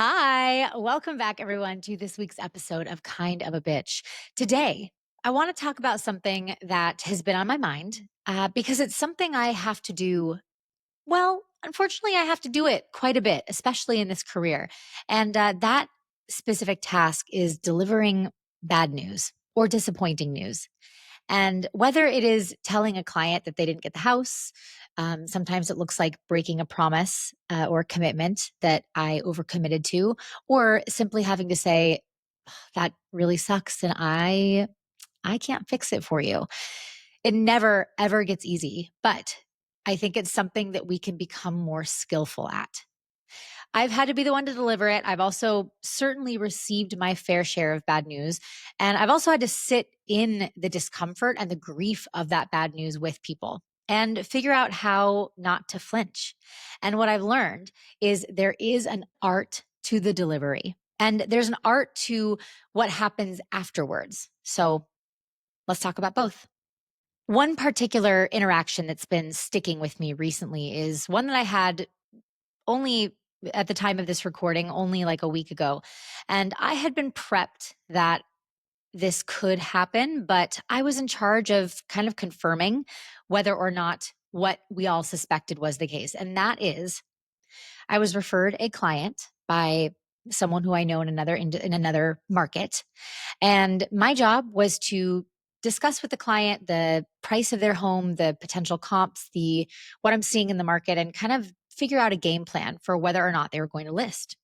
Hi, welcome back, everyone, to this week's episode of Kind of a Bitch. Today, I want to talk about something that has been on my mind because it's something I have to do. Well, unfortunately, I have to do it quite a bit, especially in this career. And that specific task is delivering bad news or disappointing news. And whether it is telling a client that they didn't get the house, sometimes it looks like breaking a promise or commitment that I overcommitted to, or simply having to say, that really sucks and I can't fix it for you. It never ever gets easy, but I think it's something that we can become more skillful at. I've had to be the one to deliver it. I've also certainly received my fair share of bad news. And I've also had to sit in the discomfort and the grief of that bad news with people and figure out how not to flinch. And what I've learned is there is an art to the delivery, and there's an art to what happens afterwards. So let's talk about both. One particular interaction that's been sticking with me recently is one that I had only at the time of this recording, only like a week ago. And I had been prepped that this could happen, but I was in charge of kind of confirming whether or not what we all suspected was the case. And that is, I was referred a client by someone who I know in another market, and my job was to discuss with the client the price of their home, the potential comps, the what I'm seeing in the market, and kind of figure out a game plan for whether or not they were going to list.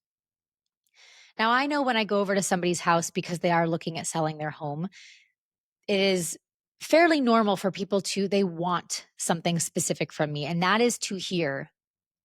Now, I know when I go over to somebody's house because they are looking at selling their home, it is fairly normal for people to they want something specific from me, and that is to hear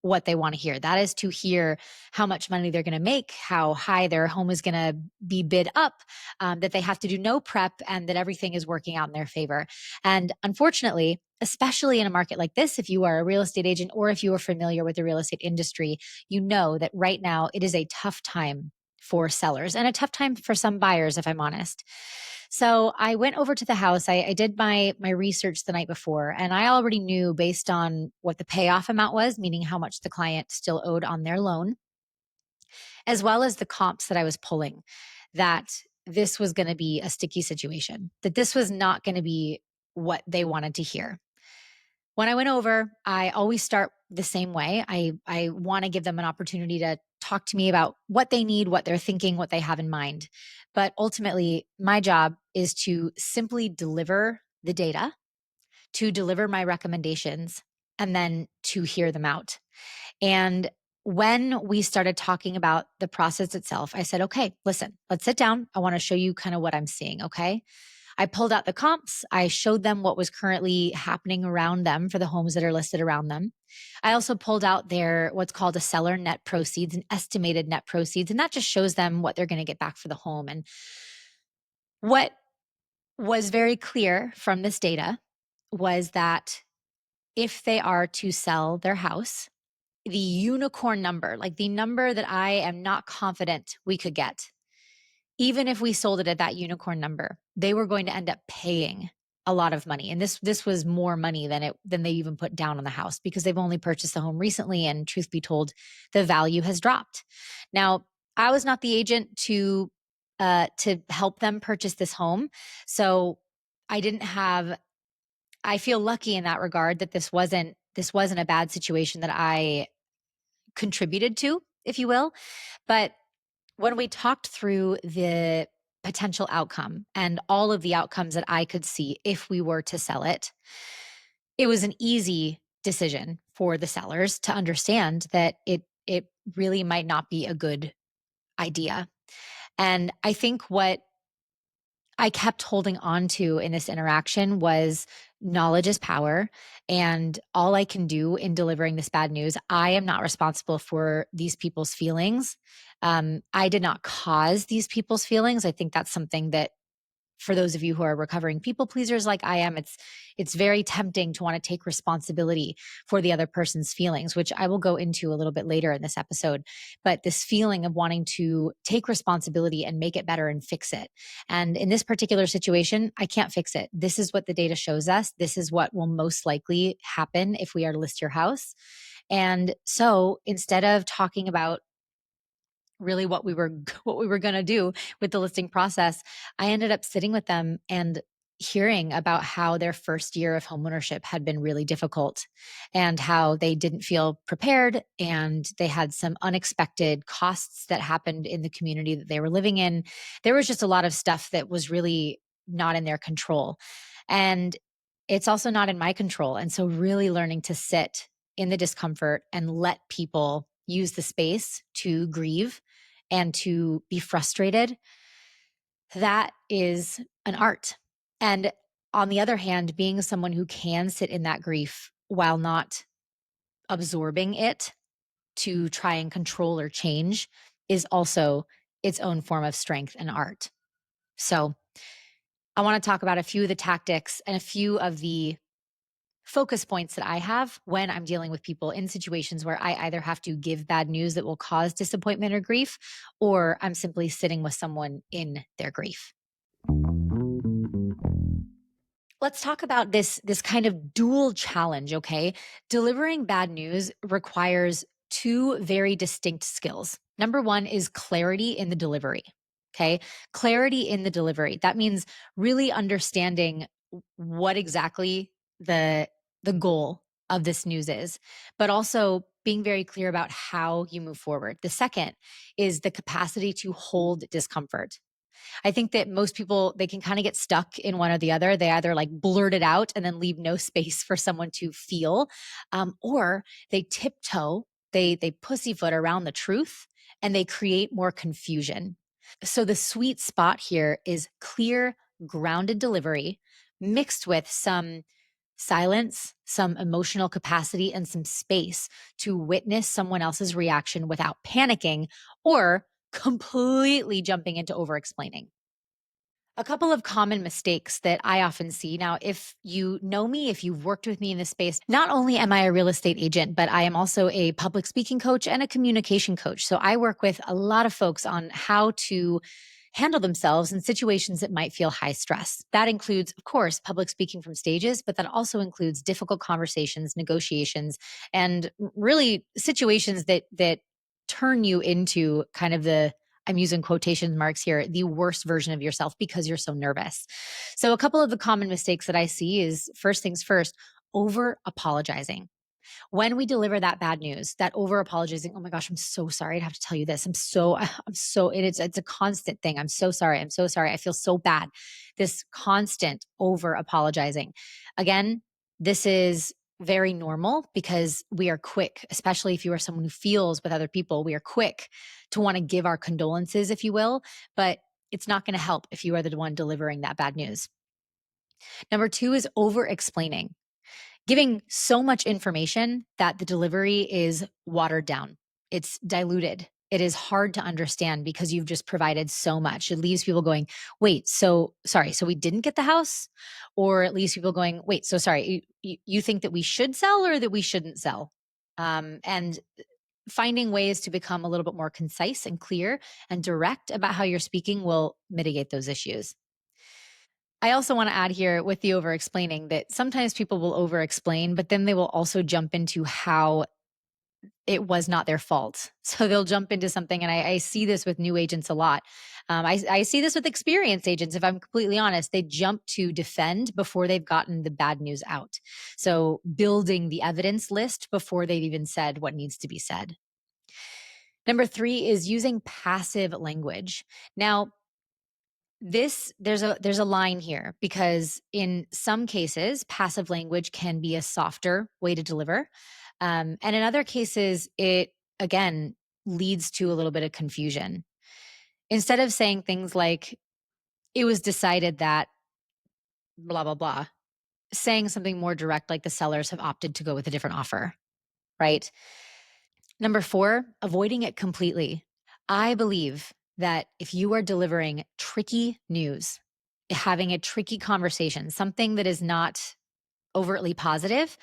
what they want to hear. That is to hear how much money they're going to make, how high their home is going to be bid up, that they have to do no prep, and that everything is working out in their favor. And unfortunately, especially in a market like this, if you are a real estate agent or if you are familiar with the real estate industry, you know that right now it is a tough time for sellers and a tough time for some buyers, if I'm honest. So I went over to the house. I did my research the night before, and I already knew based on what the payoff amount was, meaning how much the client still owed on their loan, as well as the comps that I was pulling, that this was going to be a sticky situation, that this was not going to be what they wanted to hear. When I went over, I always start the same way. I want to give them an opportunity to talk to me about what they need, what they're thinking, what they have in mind. But ultimately, my job is to simply deliver the data, to deliver my recommendations, and then to hear them out. And when we started talking about the process itself, I said, okay, listen, let's sit down. I want to show you kind of what I'm seeing. Okay. I pulled out the comps. I showed them what was currently happening around them for the homes that are listed around them. I also pulled out their what's called a seller net proceeds, an estimated net proceeds, and that just shows them what they're going to get back for the home. And what was very clear from this data was that if they are to sell their house, the unicorn number, like the number that I am not confident we could get, even if we sold it at that unicorn number, they were going to end up paying a lot of money. And this was more money than they even put down on the house because they've only purchased the home recently, and truth be told, the value has dropped. Now, I was not the agent to help them purchase this home. So I didn't have I feel lucky in that regard that this wasn't a bad situation that I contributed to, if you will. But when we talked through the potential outcome and all of the outcomes that I could see if we were to sell it, it was an easy decision for the sellers to understand that it really might not be a good idea. And I think what I kept holding on to in this interaction was knowledge is power. And all I can do in delivering this bad news, I am not responsible for these people's feelings. I did not cause these people's feelings. I think that's something that for those of you who are recovering people pleasers like I am, it's very tempting to want to take responsibility for the other person's feelings, which I will go into a little bit later in this episode. But this feeling of wanting to take responsibility and make it better and fix it. And in this particular situation, I can't fix it. This is what the data shows us. This is what will most likely happen if we are to list your house. And so instead of talking about really what we were what we were going to do with the listing process, I ended up sitting with them and hearing about how their first year of homeownership had been really difficult and how they didn't feel prepared and they had some unexpected costs that happened in the community that they were living in. There was just a lot of stuff that was really not in their control. And it's also not in my control. And so really learning to sit in the discomfort and let people use the space to grieve and to be frustrated, that is an art. And on the other hand, being someone who can sit in that grief while not absorbing it to try and control or change is also its own form of strength and art. So, I want to talk about a few of the tactics and a few of the focus points that I have when I'm dealing with people in situations where I either have to give bad news that will cause disappointment or grief, or I'm simply sitting with someone in their grief. Let's talk about this kind of dual challenge, okay? Delivering bad news requires two very distinct skills. Number 1 is clarity in the delivery. Okay? Clarity in the delivery. That means really understanding what exactly the the goal of this news is, but also being very clear about how you move forward. The second is the capacity to hold discomfort. I think that most people, they can kind of get stuck in one or the other. They either like blurt it out and then leave no space for someone to feel, or they tiptoe, they pussyfoot around the truth and they create more confusion. So the sweet spot here is clear, grounded delivery mixed with some silence, some emotional capacity, and some space to witness someone else's reaction without panicking or completely jumping into over explaining. A couple of common mistakes that I often see. Now, if you know me, if you've worked with me in this space, not only am I a real estate agent, but I am also a public speaking coach and a communication coach. So I work with a lot of folks on how to handle themselves in situations that might feel high stress. That includes, of course, public speaking from stages, but that also includes difficult conversations, negotiations, and really situations that turn you into kind of the, I'm using quotation marks here, the worst version of yourself because you're so nervous. So, a couple of the common mistakes that I see is first things first, over apologizing. When we deliver that bad news, that over apologizing, oh my gosh, I'm so sorry. I'd have to tell you this. I'm so, and it's a constant thing. I'm so sorry. I'm so sorry. I feel so bad. This constant over apologizing. Again, this is very normal because we are quick, especially if you are someone who feels with other people, we are quick to want to give our condolences, if you will, but it's not going to help if you are the one delivering that bad news. Number 2 is over explaining, giving so much information that the delivery is watered down. It's diluted. It is hard to understand because you've just provided so much. It leaves people going, wait, so sorry, so we didn't get the house? Or it leaves people going, wait, so sorry, you think that we should sell or that we shouldn't sell? And finding ways to become a little bit more concise and clear and direct about how you're speaking will mitigate those issues. I also want to add here with the over explaining that sometimes people will over explain, but then they will also jump into how it was not their fault. So they'll jump into something. And I see this with new agents a lot. I see this with experienced agents, if I'm completely honest. They jump to defend before they've gotten the bad news out. So building the evidence list before they've even said what needs to be said. Number 3 is using passive language. Now, there's a line here because in some cases passive language can be a softer way to deliver, and in other cases it again leads to a little bit of confusion. Instead of saying things like it was decided that blah blah blah, saying something more direct like the sellers have opted to go with a different offer, right? Number 4, avoiding it completely. I believe that if you are delivering tricky news, having a tricky conversation, something that is not overtly positive,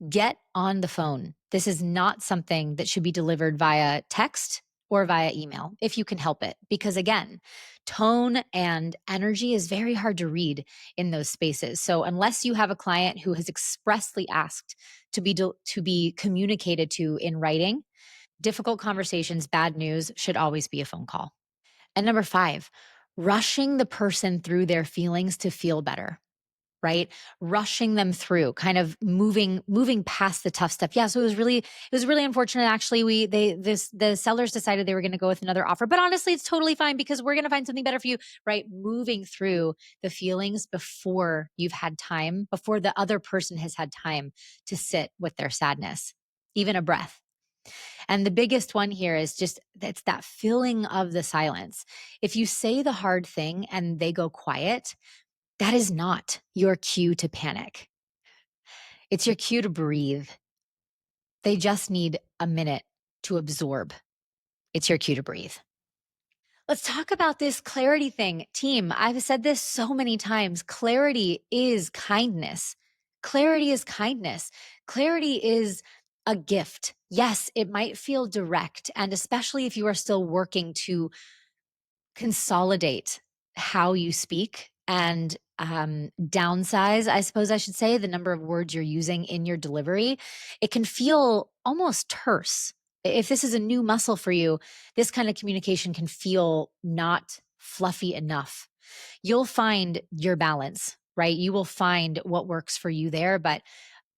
get on the phone. This is not something that should be delivered via text or via email if you can help it. Because again, tone and energy is very hard to read in those spaces. So unless you have a client who has expressly asked to be communicated to in writing, Difficult conversations, bad news should always be a phone call. And number 5, rushing the person through their feelings to feel better, right? Rushing them through, kind of moving past the tough stuff. Yeah, so it was really unfortunate actually. The sellers decided they were going to go with another offer, but honestly it's totally fine because we're going to find something better for you, right? Moving through the feelings before you've had time, before the other person has had time to sit with their sadness, even a breath. And the biggest one here is just it's that filling of the silence. If you say the hard thing and they go quiet, that is not your cue to panic. It's your cue to breathe. They just need a minute to absorb. It's your cue to breathe. Let's talk about this clarity thing. Team, I've said this so many times. Clarity is kindness. Clarity is kindness. Clarity is a gift. Yes, it might feel direct. And especially if you are still working to consolidate how you speak and downsize, I suppose I should say, the number of words you're using in your delivery, it can feel almost terse. If this is a new muscle for you, this kind of communication can feel not fluffy enough. You'll find your balance, right? You will find what works for you there. But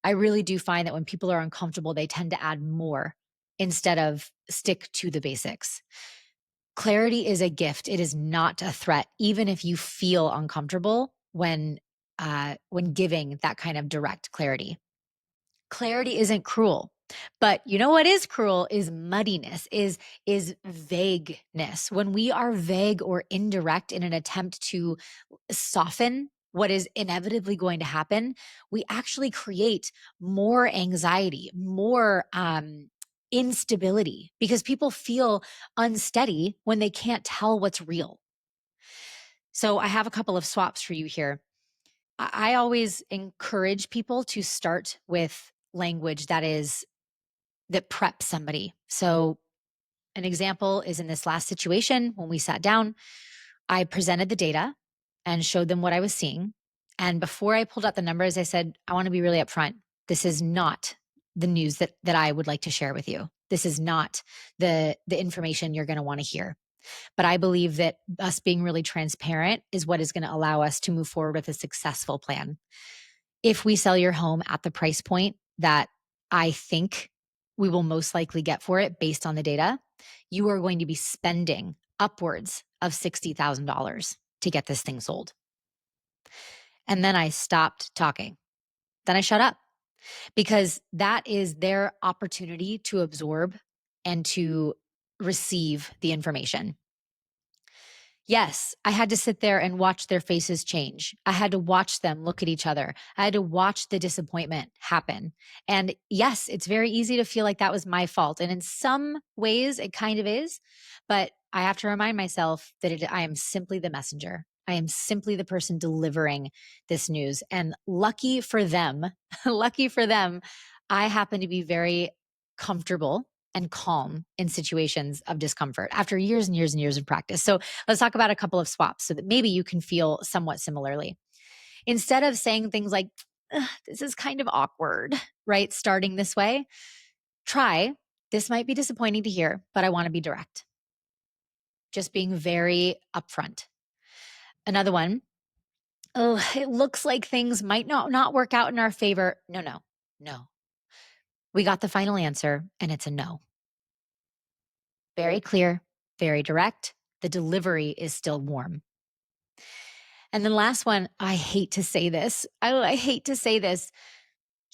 I really do find that when people are uncomfortable, they tend to add more instead of stick to the basics. Clarity is a gift. It is not a threat, even if you feel uncomfortable when giving that kind of direct clarity. Clarity isn't cruel. But you know what is cruel is muddiness, is vagueness. When we are vague or indirect in an attempt to soften what is inevitably going to happen, we actually create more anxiety, more instability because people feel unsteady when they can't tell what's real. So I have a couple of swaps for you here. I always encourage people to start with language that preps somebody. So an example is in this last situation when we sat down, I presented the data and showed them what I was seeing. And before I pulled out the numbers, I said, I want to be really upfront. This is not the news that I would like to share with you. This is not the information you're going to want to hear. But I believe that us being really transparent is what is going to allow us to move forward with a successful plan. If we sell your home at the price point that I think we will most likely get for it based on the data, you are going to be spending upwards of $60,000 to get this thing sold. And then I stopped talking. Then I shut up because that is their opportunity to absorb and to receive the information. Yes, I had to sit there and watch their faces change. I had to watch them look at each other. I had to watch the disappointment happen. And yes, it's very easy to feel like that was my fault. And in some ways, it kind of is. But I have to remind myself that I am simply the messenger. I am simply the person delivering this news. And lucky for them, lucky for them, I happen to be very comfortable and calm in situations of discomfort after years and years and years of practice. So let's talk about a couple of swaps so that maybe you can feel somewhat similarly. Instead of saying things like, this is kind of awkward, right? Starting this way, try, this might be disappointing to hear, but I want to be direct. Just being very upfront. Another one, oh, it looks like things might not work out in our favor. No. We got the final answer and it's a no. Very clear, very direct. The delivery is still warm. And then last one, I hate to say this. I hate to say this.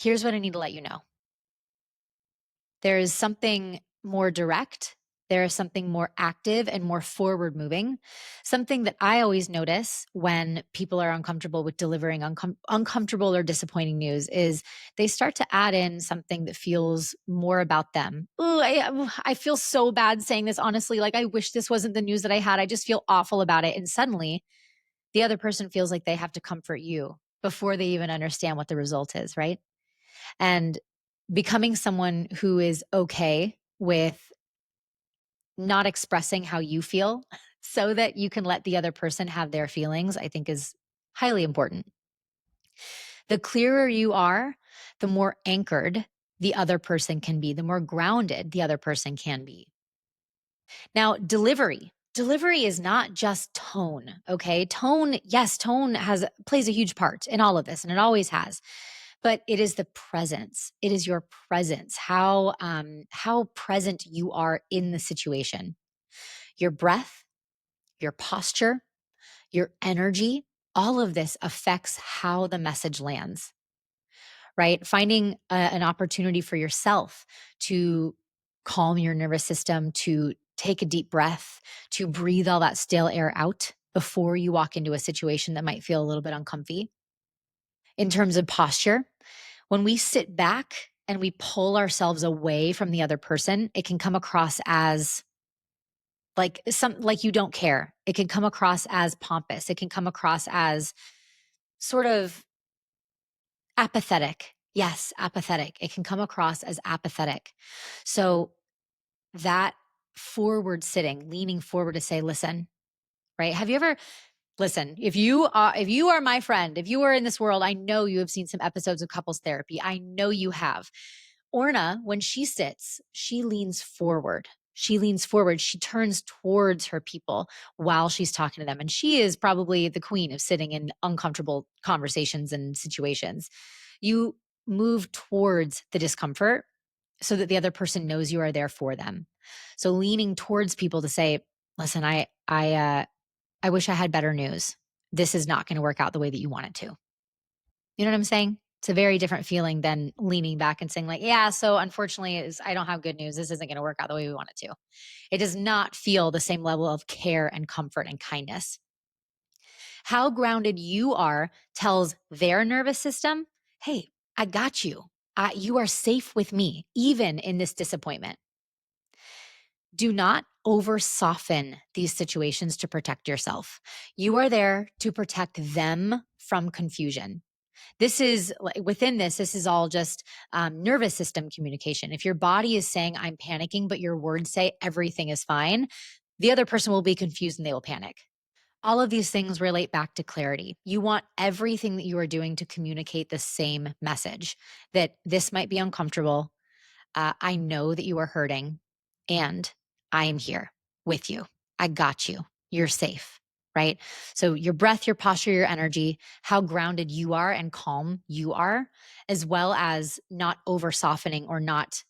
Here's what I need to let you know. There is something more direct. There is something more active and more forward moving. Something that I always notice when people are uncomfortable with delivering uncomfortable or disappointing news is they start to add in something that feels more about them. Ooh, I feel so bad saying this, honestly. Like, I wish this wasn't the news that I had. I just feel awful about it. And suddenly the other person feels like they have to comfort you before they even understand what the result is, right? And becoming someone who is okay with not expressing how you feel so that you can let the other person have their feelings, I think is highly important. The clearer you are, the more anchored the other person can be, the more grounded the other person can be. Now, delivery is not just tone, okay? Tone, yes, tone plays a huge part in all of this, and it always has. But it is the presence. It is your presence, how present you are in the situation. Your breath, your posture, your energy, all of this affects how the message lands, right? Finding an opportunity for yourself to calm your nervous system, to take a deep breath, to breathe all that stale air out before you walk into a situation that might feel a little bit uncomfy. In terms of posture, when we sit back and we pull ourselves away from the other person, it can come across as like you don't care. It can come across as pompous. It can come across as sort of apathetic. Yes, apathetic. It can come across as apathetic. So that forward sitting, leaning forward to say, listen, right? Have you ever listen, if you are my friend, if you are in this world, I know you have seen some episodes of couples therapy. I know you have. Orna, when she sits, she leans forward. She leans forward. She turns towards her people while she's talking to them. And she is probably the queen of sitting in uncomfortable conversations and situations. You move towards the discomfort so that the other person knows you are there for them. So leaning towards people to say, listen, I wish I had better news. This is not going to work out the way that you want it to. You know what I'm saying? It's a very different feeling than leaning back and saying like, yeah, so unfortunately I don't have good news. This isn't going to work out the way we want it to. It does not feel the same level of care and comfort and kindness. How grounded you are tells their nervous system, hey, I got you. You are safe with me, even in this disappointment. Do not over soften these situations to protect yourself. You are there to protect them from confusion. This is within this is all just nervous system communication. If your body is saying, I'm panicking, but your words say everything is fine, the other person will be confused and they will panic. All of these things relate back to clarity. You want everything that you are doing to communicate the same message that this might be uncomfortable. I know that you are hurting and I am here with you. I got you. You're safe, right? So, your breath, your posture, your energy, how grounded you are and calm you are, as well as not over softening or not.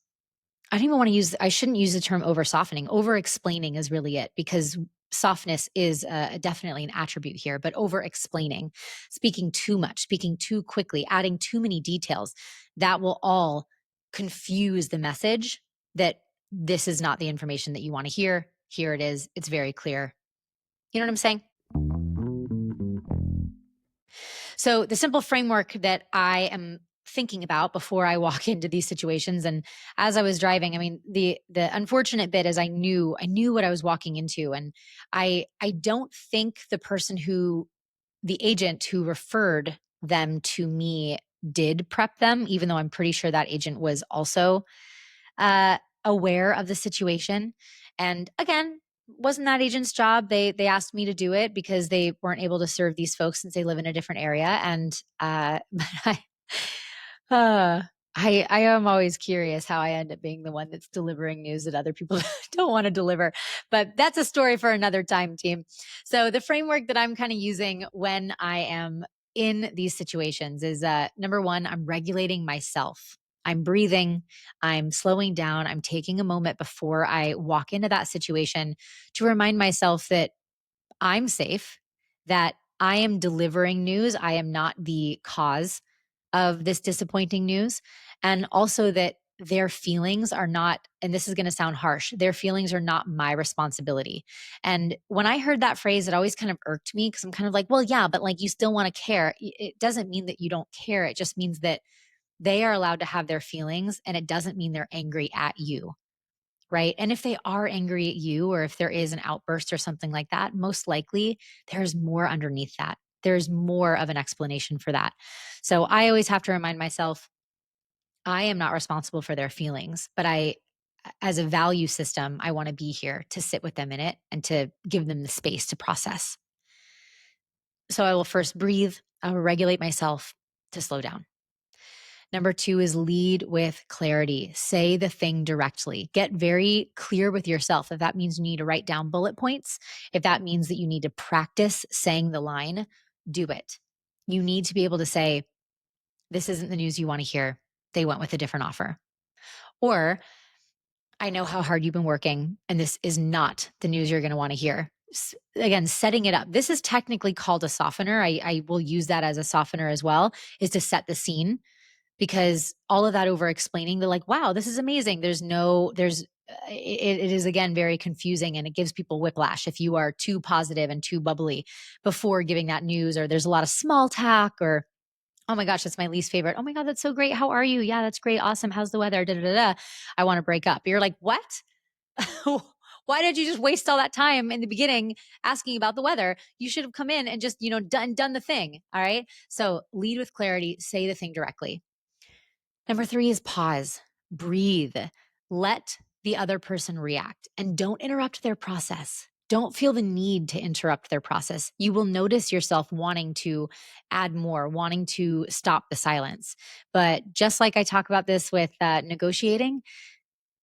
I don't even want to I shouldn't use the term over softening. Over explaining is really it because softness is definitely an attribute here, but over explaining, speaking too much, speaking too quickly, adding too many details, that will all confuse the message that this is not the information that you want to hear. Here it is. It's very clear. You know what I'm saying? So the simple framework that I am thinking about before I walk into these situations, and as I was driving, I mean, the unfortunate bit is I knew what I was walking into, and I don't think the agent who referred them to me did prep them, even though I'm pretty sure that agent was also uh, aware of the situation. And again, wasn't that agent's job? They asked me to do it because they weren't able to serve these folks since they live in a different area. And but uh, I am always curious how I end up being the one that's delivering news that other people don't want to deliver. But that's a story for another time, team. So the framework that I'm kind of using when I am in these situations is number one, I'm regulating myself. I'm breathing, I'm slowing down, I'm taking a moment before I walk into that situation to remind myself that I'm safe, that I am delivering news. I am not the cause of this disappointing news. And also that their feelings are not, and this is going to sound harsh, their feelings are not my responsibility. And when I heard that phrase, it always kind of irked me because I'm kind of like, well, yeah, but like you still want to care. It doesn't mean that you don't care. It just means that they are allowed to have their feelings and it doesn't mean they're angry at you. Right. And if they are angry at you, or if there is an outburst or something like that, most likely there's more underneath that. There's more of an explanation for that. So I always have to remind myself, I am not responsible for their feelings, but as a value system, I want to be here to sit with them in it and to give them the space to process. So I will first breathe, I will regulate myself to slow down. Number two is lead with clarity. Say the thing directly. Get very clear with yourself. If that means you need to write down bullet points, if that means that you need to practice saying the line, do it. You need to be able to say, this isn't the news you want to hear. They went with a different offer. Or, I know how hard you've been working, and this is not the news you're going to want to hear. Again, setting it up. This is technically called a softener. I will use that as a softener as well, is to set the scene, because all of that over explaining, they're like, wow, this is amazing. It is again very confusing, and it gives people whiplash if you are too positive and too bubbly before giving that news, or there's a lot of small talk, or oh my gosh, that's my least favorite. Oh my God, that's so great. How are you? Yeah, that's great. Awesome. How's the weather? Da, da, da, da. I want to break up. You're like, what? Why did you just waste all that time in the beginning asking about the weather? You should have come in and just, done the thing. All right. So lead with clarity, say the thing directly. Number three is pause, breathe, let the other person react, and don't interrupt their process. Don't feel the need to interrupt their process. You will notice yourself wanting to add more, wanting to stop the silence. But just like I talk about this with negotiating,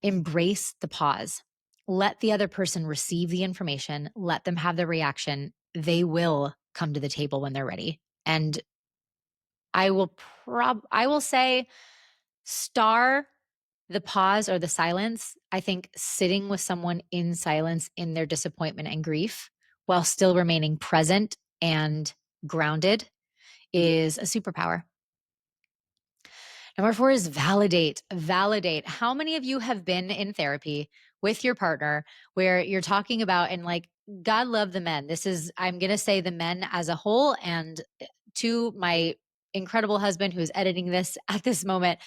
embrace the pause. Let the other person receive the information, let them have the reaction. They will come to the table when they're ready. And I will say, star the pause or the silence. I think sitting with someone in silence in their disappointment and grief while still remaining present and grounded is a superpower. Number four is validate. Validate. How many of you have been in therapy with your partner where you're talking about, and like, God love the men. I'm going to say the men as a whole, and to my incredible husband who's editing this at this moment,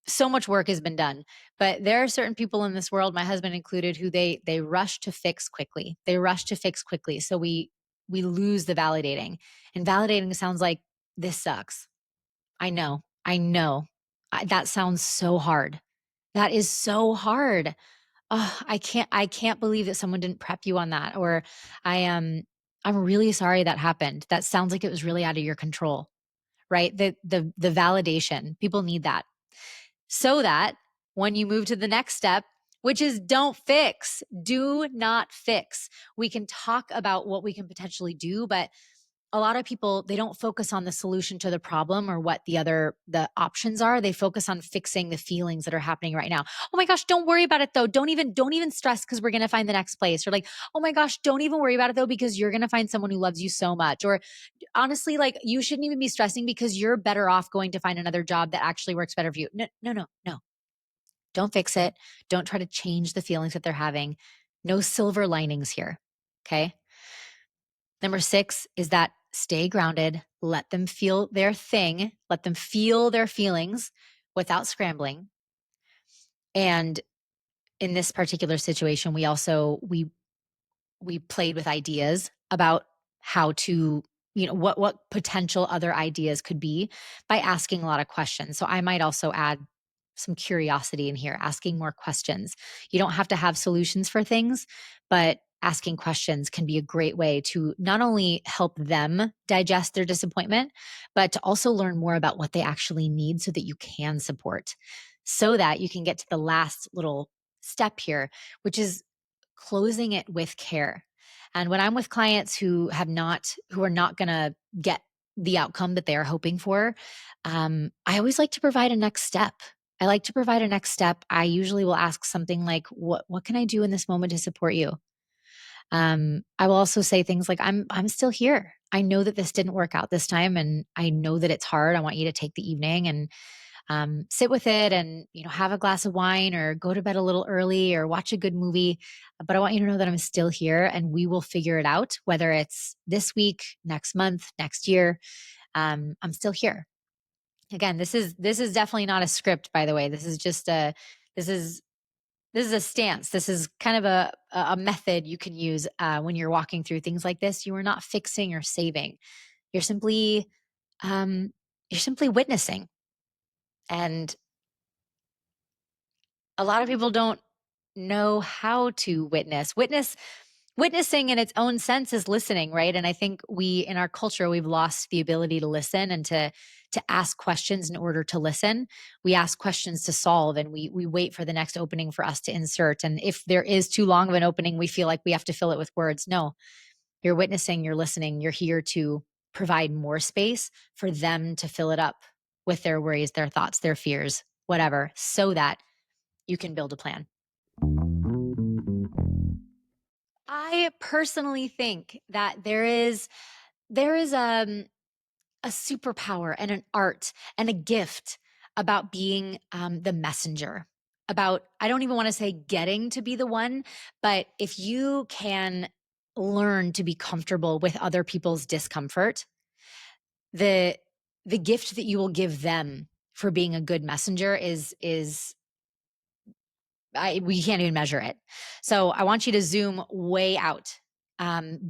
so much work has been done, but there are certain people in this world, my husband included, who they rush to fix quickly. They rush to fix quickly. So we lose the validating. And validating sounds like, this sucks. I know. I know. That sounds so hard. That is so hard. Oh, I can't believe that someone didn't prep you on that. Or I am I'm really sorry that happened. That sounds like it was really out of your control. Right? The validation. People need that, so that when you move to the next step, which is don't fix, do not fix. We can talk about what we can potentially do, but a lot of people, they don't focus on the solution to the problem or what the options are. They focus on fixing the feelings that are happening right now. Oh my gosh, don't worry about it though. Don't even stress, because we're going to find the next place. Or like, oh my gosh, don't even worry about it though, because you're going to find someone who loves you so much. Or honestly, like, you shouldn't even be stressing, because you're better off going to find another job that actually works better for you. No, no, no, no. Don't fix it. Don't try to change the feelings that they're having. No silver linings here. Okay. Number six is that stay grounded, let them feel their thing, let them feel their feelings without scrambling. And in this particular situation, we played with ideas about how to, what potential other ideas could be, by asking a lot of questions. So I might also add some curiosity in here, asking more questions. You don't have to have solutions for things, but asking questions can be a great way to not only help them digest their disappointment, but to also learn more about what they actually need, so that you can support, so that you can get to the last little step here, which is closing it with care. And when I'm with clients who are not going to get the outcome that they are hoping for, I always like to provide a next step. I like to provide a next step. I usually will ask something like, what can I do in this moment to support you? I will also say things like, I'm still here. I know that this didn't work out this time, and I know that it's hard. I want you to take the evening and sit with it, and have a glass of wine, or go to bed a little early, or watch a good movie. But I want you to know that I'm still here, and we will figure it out, whether it's this week, next month, next year. I'm still here. Again, this is definitely not a script, by the way. This is this is a stance. This is kind of a method you can use when you're walking through things like this. You are not fixing or saving. You're simply um, you're simply witnessing. And a lot of people don't know how to witness. Witnessing in its own sense is listening, right? And I think in our culture, we've lost the ability to listen and to ask questions in order to listen. We ask questions to solve, and we wait for the next opening for us to insert. And if there is too long of an opening, we feel like we have to fill it with words. No, you're witnessing, you're listening, you're here to provide more space for them to fill it up with their worries, their thoughts, their fears, whatever, so that you can build a plan. I personally think that there is a superpower and an art and a gift about being the messenger. About, I don't even want to say getting to be the one, but if you can learn to be comfortable with other people's discomfort, the the gift that you will give them for being a good messenger is we can't even measure it. So I want you to zoom way out.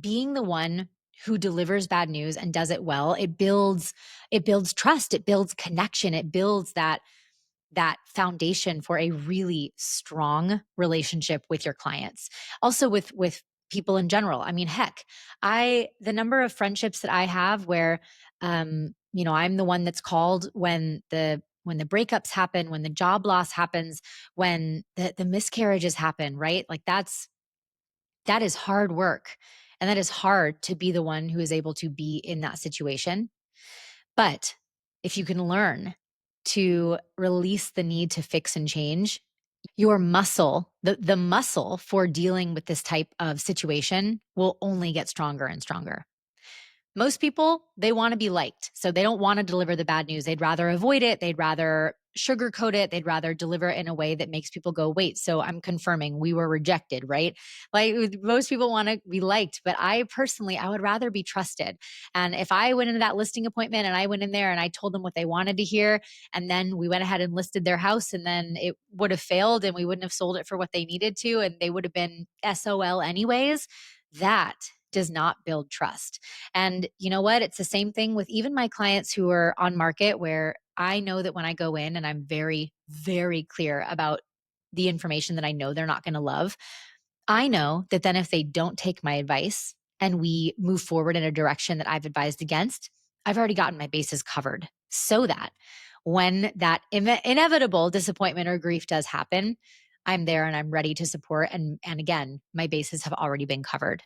Being the one who delivers bad news and does it well, it builds trust, it builds connection, it builds that foundation for a really strong relationship with your clients. Also with people in general. I mean, heck, the number of friendships that I have where I'm the one that's called when the breakups happen, when the job loss happens, when the miscarriages happen, right? Like that is hard work. And that is hard to be the one who is able to be in that situation. But if you can learn to release the need to fix and change, your muscle, the muscle for dealing with this type of situation will only get stronger and stronger. Most people, they want to be liked. So they don't want to deliver the bad news. They'd rather avoid it. They'd rather sugarcoat it. They'd rather deliver it in a way that makes people go, wait, so I'm confirming we were rejected, right? Like most people want to be liked, but I would rather be trusted. And if I went into that listing appointment and I went in there and I told them what they wanted to hear, and then we went ahead and listed their house, and then it would have failed and we wouldn't have sold it for what they needed to, and they would have been SOL anyways, that does not build trust. And you know what? It's the same thing with even my clients who are on market, where I know that when I go in and I'm very, very clear about the information that I know they're not going to love, I know that then if they don't take my advice and we move forward in a direction that I've advised against, I've already gotten my bases covered so that when that inevitable disappointment or grief does happen, I'm there and I'm ready to support. And again, my bases have already been covered.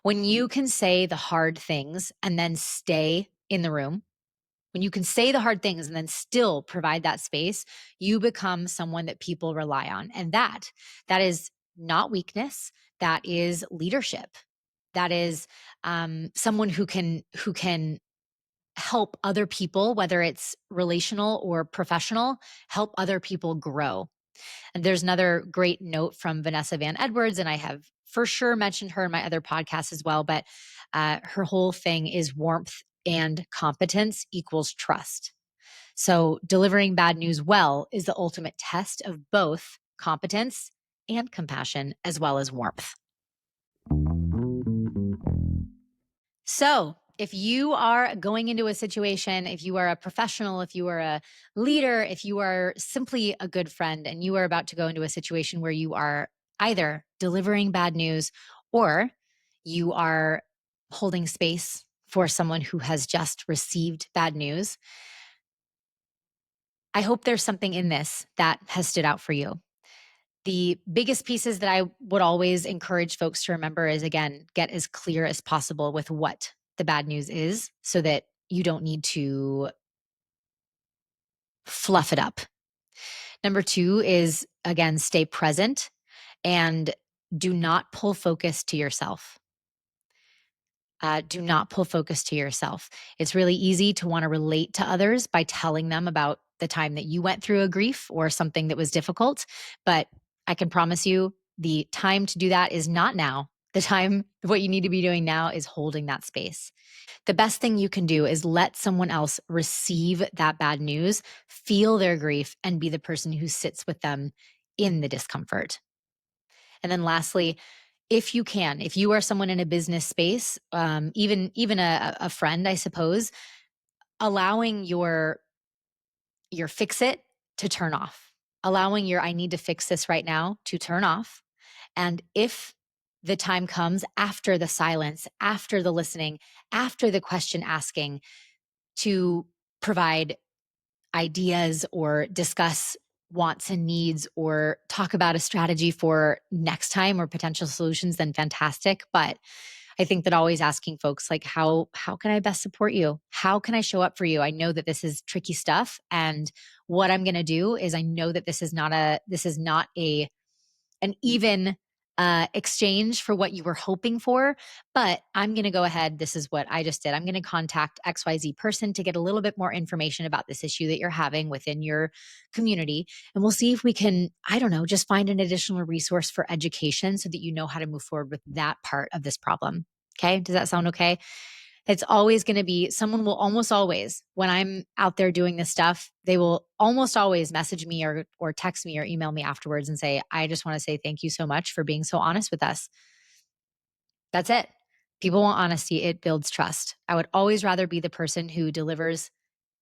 When you can say the hard things and then stay in the room, when you can say the hard things and then still provide that space, you become someone that people rely on. And that is not weakness, that is leadership. That is someone who can help other people, whether it's relational or professional, help other people grow. And there's another great note from Vanessa Van Edwards, and I have for sure mentioned her in my other podcasts as well. But her whole thing is warmth and competence equals trust. So delivering bad news well is the ultimate test of both competence and compassion, as well as warmth. So, if you are going into a situation, if you are a professional, if you are a leader, if you are simply a good friend and you are about to go into a situation where you are either delivering bad news or you are holding space for someone who has just received bad news, I hope there's something in this that has stood out for you. The biggest pieces that I would always encourage folks to remember is, again, get as clear as possible with what the bad news is so that you don't need to fluff it up. Number two is, again, stay present and do not pull focus to yourself. Do not pull focus to yourself. It's really easy to want to relate to others by telling them about the time that you went through a grief or something that was difficult. But I can promise you the time to do that is not now. The time, what you need to be doing now is holding that space. The best thing you can do is let someone else receive that bad news, feel their grief, and be the person who sits with them in the discomfort. And then lastly, if you can, if you are someone in a business space, even a friend, I suppose, allowing your fix it to turn off, allowing your I need to fix this right now to turn off. And if the time comes after the silence, after the listening, after the question asking to provide ideas or discuss wants and needs or talk about a strategy for next time or potential solutions, then fantastic. But I think that always asking folks like how can I best support you? How can I show up for you? I know that this is tricky stuff, and what I'm going to do is I know that this is not a an even exchange for what you were hoping for. But I'm going to go ahead. This is what I just did. I'm going to contact XYZ person to get a little bit more information about this issue that you're having within your community. And we'll see if we can, I don't know, just find an additional resource for education so that you know how to move forward with that part of this problem. Okay. Does that sound okay? It's always going to be someone will almost always, when I'm out there doing this stuff, they will almost always message me or text me or email me afterwards and say, I just want to say thank you so much for being so honest with us. That's it. People want honesty. It builds trust. I would always rather be the person who delivers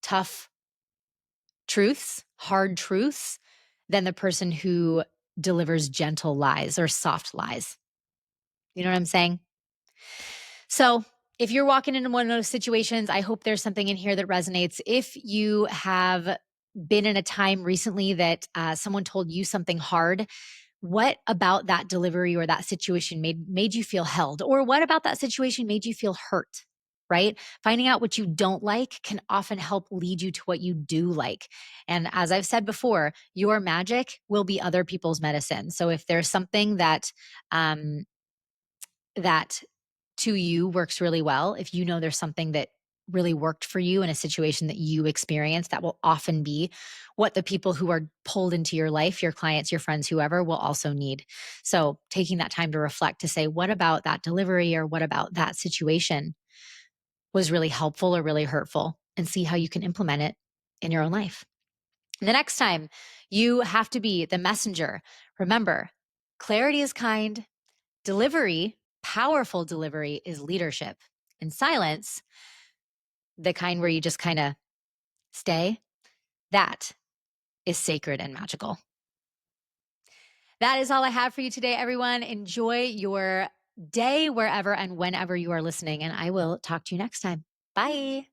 tough truths, hard truths, than the person who delivers gentle lies or soft lies. You know what I'm saying? So, if you're walking into one of those situations, I hope there's something in here that resonates. If you have been in a time recently that someone told you something hard, what about that delivery or that situation made you feel held? Or what about that situation made you feel hurt? Right? Finding out what you don't like can often help lead you to what you do like. And as I've said before, your magic will be other people's medicine. So if there's something um, that to you works really well, if you know there's something that really worked for you in a situation that you experienced, that will often be what the people who are pulled into your life, your clients, your friends, whoever, will also need. So taking that time to reflect to say, what about that delivery or what about that situation was really helpful or really hurtful, and see how you can implement it in your own life. And the next time you have to be the messenger, remember, clarity is kind. Delivery, powerful delivery, is leadership. And silence, the kind where you just kind of stay, that is sacred and magical. That is all I have for you today, everyone. Enjoy your day wherever and whenever you are listening, and I will talk to you next time. Bye.